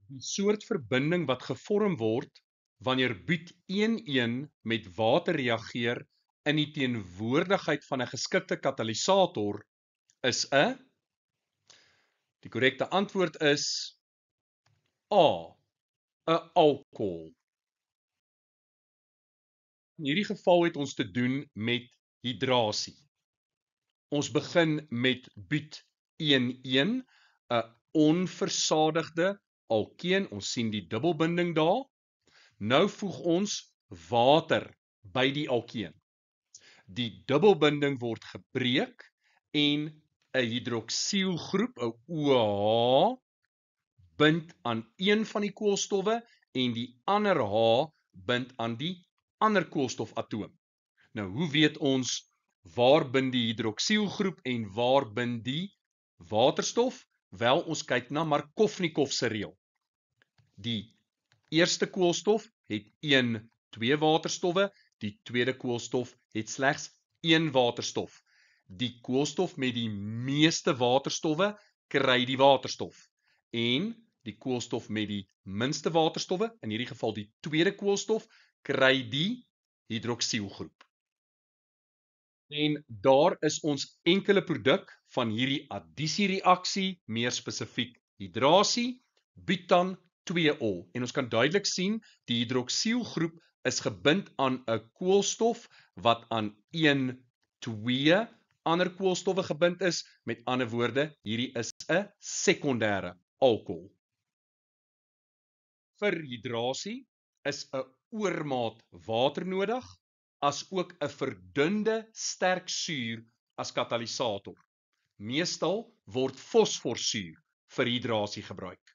Die soort verbinding wat gevorm word wanneer buut-1,1 met water reageer in die teenwoordigheid van 'n geskikte katalisator is die korrekte antwoord is A, 'n alkohol. In hierdie geval het ons te doen met hidrasie. Ons begin met buut-1,1, 'n onversadigde alkeen. Ons sien die dubbelbinding daar. Nou voeg ons water by die alkeen. Die dubbelbinding word gebreek en 'n hidroksielgroep, 'n OH, bind aan een van die koolstowwe en die ander H bind aan die ander koolstofatoom. Nou, hoe weet ons waar bind die hidroksielgroep en waar bind die waterstof? Wel, ons kyk na Markovnikov se reël. Die eerste koolstof het 2 waterstowwe, die tweede koolstof het slegs 1 waterstof. Die koolstof met die meeste waterstowwe kry die waterstof en die koolstof met die minste waterstowwe, in hierdie geval die tweede koolstof, kry die hidroksielgroep. En daar is ons enkele produk van hierdie addisiereaksie, meer spesifiek hidrasie, butan 2-ol. En ons kan duidelik sien, die hidroksielgroep is gebind aan 'n koolstof wat aan 2 ander koolstowwe gebind is. Met ander woorde, hierdie is 'n sekondêre alkohol. Vir hidrasie is 'n oormaat water nodig, as ook 'n verdunde sterk suur as katalisator. Meestal word fosforsuur vir hidrasie gebruik.